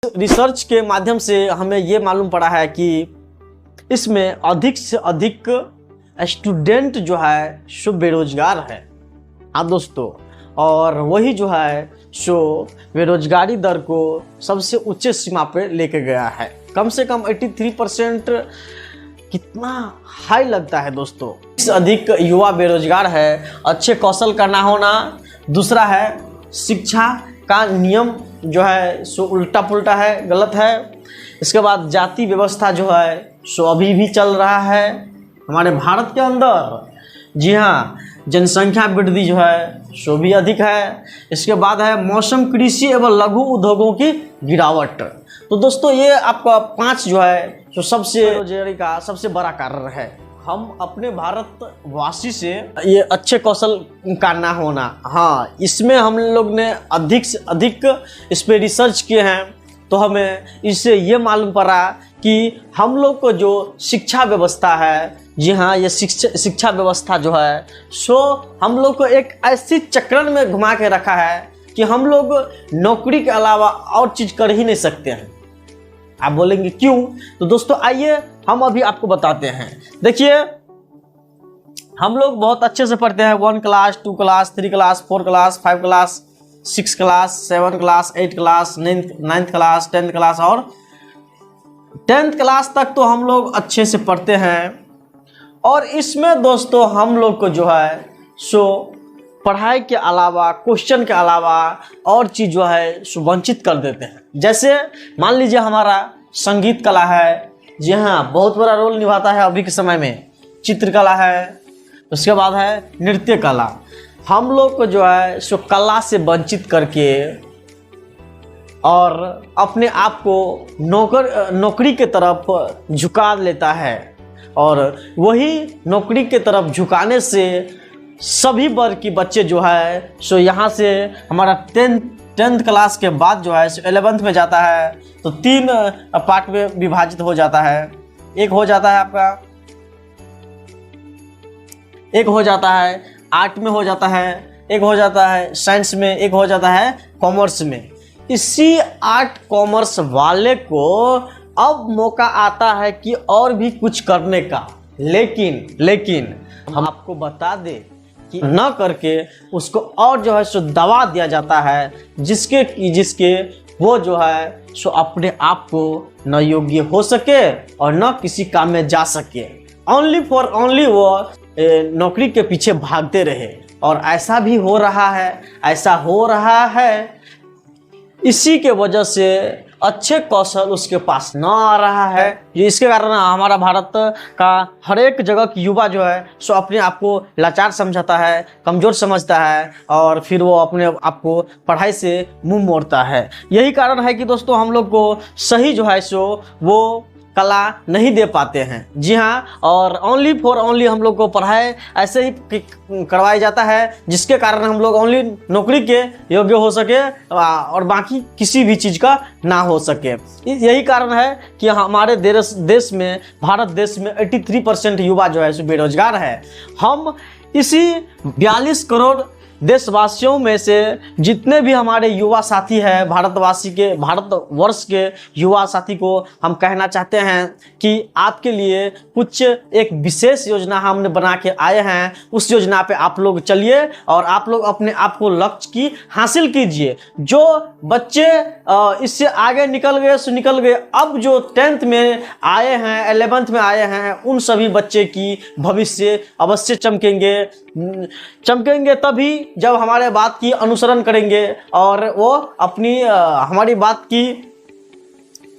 Research के माध्यम से हमें ये मालूम पड़ा है कि इसमें अधिक से अधिक स्टूडेंट जो है सो बेरोजगार है। हाँ दोस्तों, और वही जो है सो बेरोजगारी दर को सबसे उच्च सीमा पे लेके गया है। कम से कम 83% कितना हाई लगता है दोस्तों। इससे अधिक युवा बेरोजगार है। अच्छे कौशल का ना होना, दूसरा है शिक्षा का नियम जो है सो उल्टा पुल्टा है, गलत है। इसके बाद जाति व्यवस्था जो है सो अभी भी चल रहा है हमारे भारत के अंदर। जी हाँ, जनसंख्या वृद्धि जो है सो भी अधिक है। इसके बाद है मौसम, कृषि एवं लघु उद्योगों की गिरावट। तो दोस्तों ये आपका 5 जो है तो सबसे बेरोजगारी का सबसे बड़ा कारण है। हम अपने भारतवासी से ये अच्छे कौशल का ना होना, हाँ इसमें हम लोग ने अधिक से अधिक इस पर रिसर्च किए हैं। तो हमें इससे ये मालूम पड़ा कि हम लोग को जो शिक्षा व्यवस्था है, जी हाँ ये शिक्षा व्यवस्था जो है सो हम लोग को एक ऐसी चक्रण में घुमा के रखा है कि हम लोग नौकरी के अलावा और चीज़ कर ही नहीं सकते हैं। आप बोलेंगे क्यों? तो दोस्तों आइए हम अभी आपको बताते हैं। देखिए हम लोग बहुत अच्छे से पढ़ते हैं 1 class 2 class 3 class 4 class 5 class 6 class 7 class 8 class 9th class 10th class और 10th क्लास तक तो हम लोग अच्छे से पढ़ते हैं। और इसमें दोस्तों हम लोग को जो है सो पढ़ाई के अलावा, क्वेश्चन के अलावा और चीज़ जो है सो वंचित कर देते हैं। जैसे मान लीजिए हमारा संगीत कला है, जी हाँ बहुत बड़ा रोल निभाता है अभी के समय में। चित्रकला है, उसके बाद है नृत्य कला। हम लोग को जो है सो कला से वंचित करके और अपने आप को नौकरी के तरफ झुका लेता है। और वही नौकरी के तरफ झुकाने से सभी वर्ग के बच्चे जो है सो यहाँ से हमारा 10th क्लास के बाद जो है 11th में जाता है तो 3 पार्ट में विभाजित हो जाता है। एक हो जाता है आपका, एक हो जाता है आर्ट में, हो जाता है एक, हो जाता है साइंस में, एक हो जाता है कॉमर्स में। इसी आर्ट कॉमर्स वाले को अब मौका आता है कि और भी कुछ करने का, लेकिन हम आपको बता दें कि न करके उसको और जो है सो दबा दिया जाता है जिसके वो जो है सो अपने आप को न योग्य हो सके और न किसी काम में जा सके। ओनली वो नौकरी के पीछे भागते रहे। और ऐसा भी हो रहा है, इसी के वजह से अच्छे कौशल उसके पास न आ रहा है। इसके कारण हमारा भारत का हर एक जगह की युवा जो है सो अपने आप को लाचार समझता है, कमज़ोर समझता है और फिर वो अपने आप को पढ़ाई से मुंह मोड़ता है। यही कारण है कि दोस्तों हम लोग को सही जो है सो वो कला नहीं दे पाते हैं। जी हाँ, और ओनली हम लोग को पढ़ाई ऐसे ही करवाया जाता है जिसके कारण हम लोग ओनली नौकरी के योग्य हो सके और बाकी किसी भी चीज़ का ना हो सके। यही कारण है कि हमारे देश में, भारत देश में 83% युवा जो है सो बेरोजगार है। हम इसी 42 करोड़ देशवासियों में से जितने भी हमारे युवा साथी हैं, भारतवर्ष के युवा साथी को हम कहना चाहते हैं कि आपके लिए कुछ एक विशेष योजना हमने बना के आए हैं। उस योजना पे आप लोग चलिए और आप लोग अपने आप को लक्ष्य की हासिल कीजिए। जो बच्चे इससे आगे निकल गए, अब जो 10th में आए हैं, 11th में आए हैं, उन सभी बच्चे की भविष्य अवश्य चमकेंगे तभी जब हमारे बात की अनुसरण करेंगे और वो अपनी हमारी बात की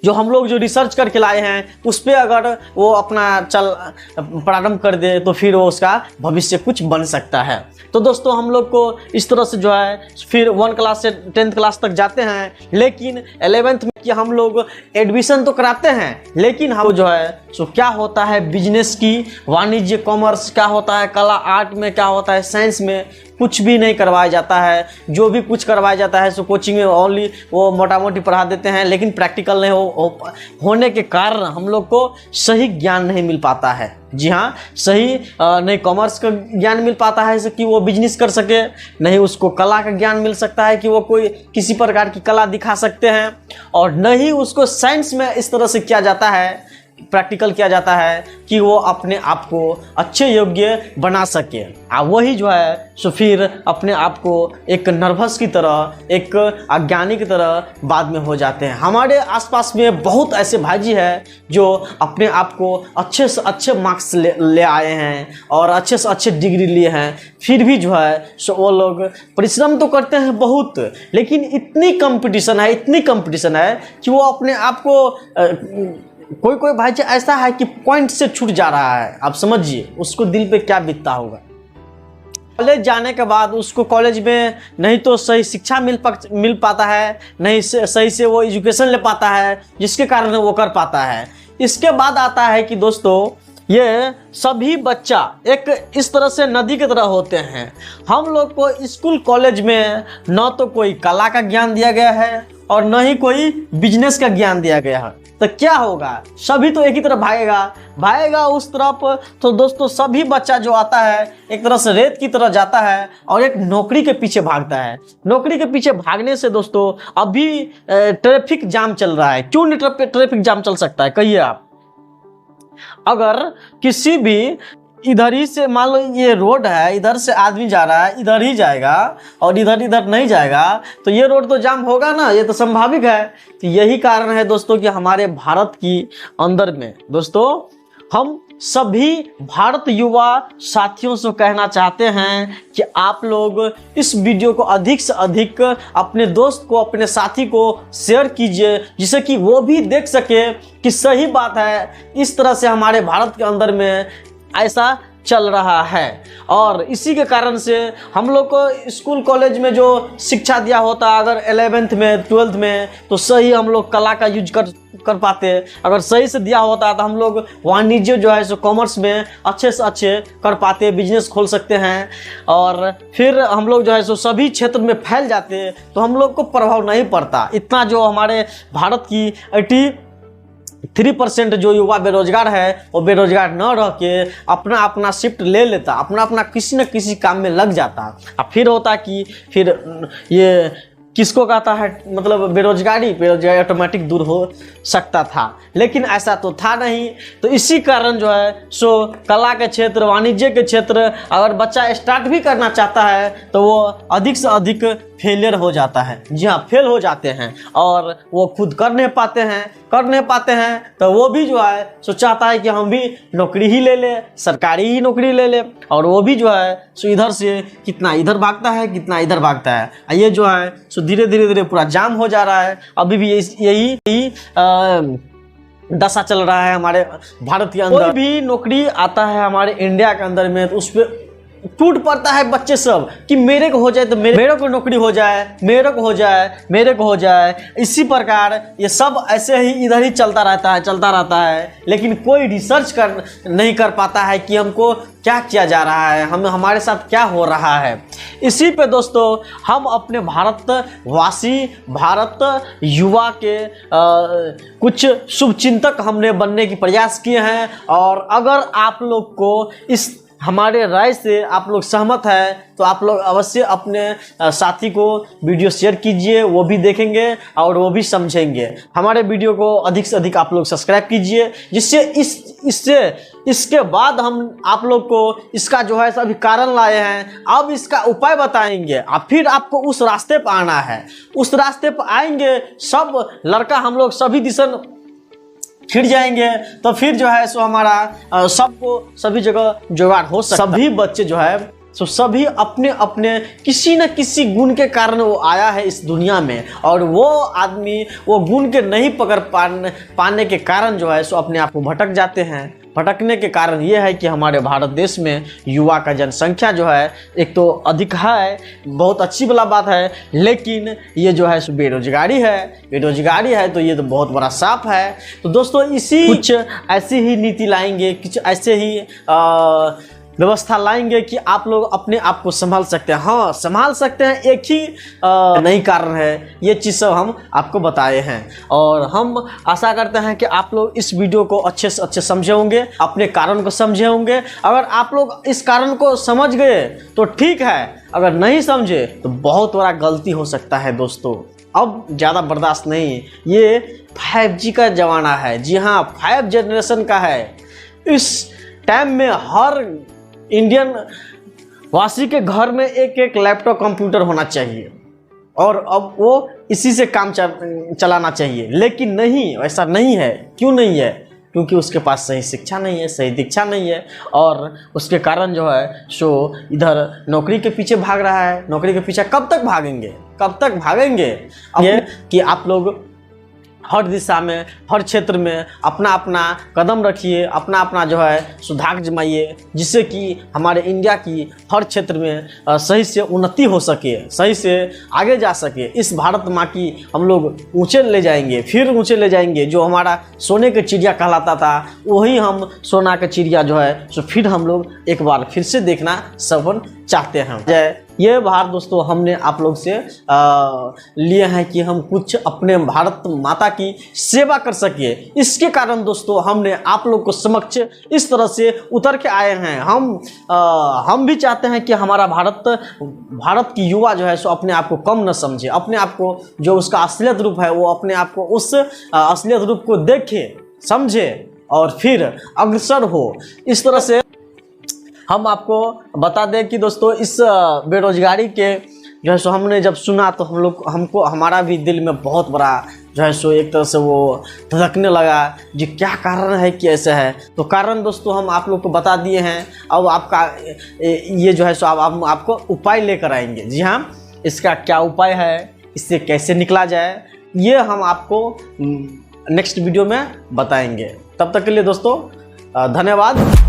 जो हम लोग जो रिसर्च करके लाए हैं उस पर अगर वो अपना प्रारंभ कर दे तो फिर वो उसका भविष्य कुछ बन सकता है। तो दोस्तों हम लोग को इस तरह से जो है फिर 1 क्लास से 10th क्लास तक जाते हैं, लेकिन 11th में कि हम लोग एडमिशन तो कराते हैं, लेकिन हम जो है सो क्या होता है बिजनेस की, वाणिज्य, कॉमर्स, क्या होता है कला, आर्ट में क्या होता है, साइंस में कुछ भी नहीं करवाया जाता है। जो भी कुछ करवाया जाता है सो कोचिंग में ओनली वो मोटा मोटी पढ़ा देते हैं, लेकिन प्रैक्टिकल नहीं होने के कारण हम लोग को सही ज्ञान नहीं मिल पाता है। जी हाँ, सही नहीं कॉमर्स का ज्ञान मिल पाता है कि वो बिजनेस कर सके, नहीं उसको कला का ज्ञान मिल सकता है कि वो कोई किसी प्रकार की कला दिखा सकते हैं, और नहीं उसको साइंस में इस तरह से किया जाता है, प्रैक्टिकल किया जाता है कि वो अपने आप को अच्छे योग्य बना सके। वही जो है सो फिर अपने आप को एक नर्वस की तरह, एक अज्ञानी की तरह बाद में हो जाते हैं। हमारे आसपास में बहुत ऐसे भाईजी हैं जो अपने आप को अच्छे से अच्छे मार्क्स ले आए हैं और अच्छे से अच्छे डिग्री लिए हैं, फिर भी जो है सो वो लोग परिश्रम तो करते हैं बहुत, लेकिन इतनी कंपटीशन है कि वो अपने आप को कोई कोई भाई ऐसा है कि पॉइंट से छूट जा रहा है। आप समझिए उसको दिल पे क्या बीतता होगा। कॉलेज जाने के बाद उसको कॉलेज में नहीं तो सही शिक्षा मिल पाता है, नहीं सही से वो एजुकेशन ले पाता है, जिसके कारण वो कर पाता है। इसके बाद आता है कि दोस्तों ये सभी बच्चा एक इस तरह से नदी की तरह होते हैं। हम लोग को स्कूल कॉलेज में न तो कोई कला का ज्ञान दिया गया है और न ही कोई बिजनेस का ज्ञान दिया गया है, तो क्या होगा, सभी तो एक ही तरफ भागेगा उस तरफ। तो दोस्तों सभी बच्चा जो आता है एक तरह से रेत की तरह जाता है और एक नौकरी के पीछे भागता है। नौकरी के पीछे भागने से दोस्तों अभी ट्रैफिक जाम चल रहा है। क्यों नहीं ट्रैफिक जाम चल सकता है, कहिए आप? अगर किसी भी इधर ही से मान लो ये रोड है, इधर से आदमी जा रहा है, इधर ही जाएगा और इधर नहीं जाएगा तो ये रोड तो जाम होगा ना, ये तो संभाविक है। तो यही कारण है दोस्तों कि हमारे भारत की अंदर में दोस्तों हम सभी भारत युवा साथियों से कहना चाहते हैं कि आप लोग इस वीडियो को अधिक से अधिक अपने दोस्त को, अपने साथी को शेयर कीजिए, जिससे कि वो भी देख सके कि सही बात है, इस तरह से हमारे भारत के अंदर में ऐसा चल रहा है। और इसी के कारण से हम लोग को स्कूल कॉलेज में जो शिक्षा दिया होता है, अगर 11th में 12th में, तो सही हम लोग कला का यूज कर पाते। अगर सही से दिया होता है तो हम लोग वाणिज्य जो है सो कॉमर्स में अच्छे से अच्छे कर पाते, बिजनेस खोल सकते हैं, और फिर हम लोग जो है सो सभी क्षेत्र में फैल जाते, तो हम लोग को प्रभाव नहीं पड़ता इतना। जो हमारे भारत की 83% जो युवा बेरोजगार है वो बेरोजगार न रह के अपना शिफ्ट ले लेता, अपना किसी न किसी काम में लग जाता। अब फिर होता कि फिर ये किसको कहता है, मतलब बेरोजगारी ऑटोमेटिक दूर हो सकता था, लेकिन ऐसा तो था नहीं। तो इसी कारण जो है सो कला के क्षेत्र, वाणिज्य के क्षेत्र अगर बच्चा स्टार्ट भी करना चाहता है तो वो अधिक से अधिक फेलियर हो जाता है। जी हाँ, फेल हो जाते हैं और वो खुद कर नहीं पाते हैं तो वो भी जो है सो चाहता है कि हम भी नौकरी ही ले ले, सरकारी ही नौकरी ले ले, और वो भी जो है सो इधर से कितना इधर भागता है, कितना इधर भागता है। ये जो है सो धीरे धीरे पूरा जाम हो जा रहा है। अभी भी यही दशा चल रहा है हमारे भारत के अंदर। कोई भी नौकरी आता है हमारे इंडिया के अंदर में तो उस पर टूट पड़ता है बच्चे सब कि मेरे को हो जाए तो मेरे को नौकरी हो जाए, मेरे को हो जाए। इसी प्रकार ये सब ऐसे ही इधर ही चलता रहता है, लेकिन कोई रिसर्च नहीं कर पाता है कि हमको क्या किया जा रहा है, हमारे साथ क्या हो रहा है। इसी पे दोस्तों हम अपने भारतवासी, भारत युवा के कुछ शुभचिंतक हमने बनने की प्रयास किए हैं। और अगर आप लोग को इस हमारे राय से आप लोग सहमत है तो आप लोग अवश्य अपने साथी को वीडियो शेयर कीजिए, वो भी देखेंगे और वो भी समझेंगे। हमारे वीडियो को अधिक से अधिक आप लोग सब्सक्राइब कीजिए, जिससे इसके बाद हम आप लोग को इसका जो है सभी कारण लाए हैं, अब इसका उपाय बताएंगे। अब फिर आपको उस रास्ते पर आना है, उस रास्ते पर आएंगे सब लड़का हम लोग सभी दिशा छिड़ जाएंगे, तो फिर जो है सो हमारा सबको सभी जगह जुगाड़ हो सकता है। सभी बच्चे जो है सो सभी अपने अपने किसी न किसी गुण के कारण वो आया है इस दुनिया में, और वो आदमी वो गुण के नहीं पकड़ पाने के कारण जो है सो अपने आप को भटक जाते हैं। भटकने के कारण ये है कि हमारे भारत देश में युवा का जनसंख्या जो है एक तो अधिक है, बहुत अच्छी वाला बात है, लेकिन ये जो है बेरोजगारी है तो ये तो बहुत बड़ा साफ है। तो दोस्तों कुछ ऐसी ही नीति लाएंगे, कुछ ऐसे ही व्यवस्था लाएंगे कि आप लोग अपने आप को संभाल सकते हैं। हाँ, संभाल सकते हैं, एक ही नहीं कारण है, ये चीज़ सब हम आपको बताए हैं। और हम आशा करते हैं कि आप लोग इस वीडियो को अच्छे से अच्छे समझे होंगे, अपने कारण को समझे होंगे। अगर आप लोग इस कारण को समझ गए तो ठीक है, अगर नहीं समझे तो बहुत बड़ा गलती हो सकता है दोस्तों। अब ज़्यादा बर्दाश्त नहीं, ये 5G का ज़माना है। जी हाँ, 5 जनरेशन का है। इस टाइम में हर इंडियन वासी के घर में एक एक लैपटॉप कंप्यूटर होना चाहिए और अब वो इसी से काम चलाना चाहिए। लेकिन नहीं, ऐसा नहीं है। क्यों नहीं है? क्योंकि उसके पास सही शिक्षा नहीं है, सही दीक्षा नहीं है, और उसके कारण जो है सो इधर नौकरी के पीछे भाग रहा है। नौकरी के पीछे कब तक भागेंगे, कब तक भागेंगे? ये कि आप लोग हर दिशा में, हर क्षेत्र में अपना अपना कदम रखिए, अपना अपना जो है सुधार जमाइए, जिससे कि हमारे इंडिया की हर क्षेत्र में सही से उन्नति हो सके, सही से आगे जा सके। इस भारत माँ की हम लोग ऊंचे ले जाएंगे, फिर ऊंचे ले जाएंगे। जो हमारा सोने का चिड़िया कहलाता था, वही हम सोना का चिड़िया जो है सो फिर हम लोग एक बार फिर से देखना सपन चाहते हैं। ये बाहर दोस्तों हमने आप लोग से लिए हैं कि हम कुछ अपने भारत माता की सेवा कर सके। इसके कारण दोस्तों हमने आप लोग को समक्ष इस तरह से उतर के आए हैं। हम भी चाहते हैं कि हमारा भारत की युवा जो है सो अपने आप को कम न समझे, अपने आप को जो उसका असलियत रूप है वो अपने आप को उस असलियत रूप को देखे, समझे और फिर अग्रसर हो। इस तरह से हम आपको बता दें कि दोस्तों इस बेरोजगारी के जो है सो हमने जब सुना तो हमको हमारा भी दिल में बहुत बड़ा जो है सो एक तरह से वो धड़कने लगा जी, क्या कारण है कि ऐसा है। तो कारण दोस्तों हम आप लोग को बता दिए हैं। अब आपका ये जो है सो आप आपको उपाय लेकर आएंगे। जी हाँ, इसका क्या उपाय है, इससे कैसे निकला जाए, ये हम आपको नेक्स्ट वीडियो में बताएंगे। तब तक के लिए दोस्तों धन्यवाद।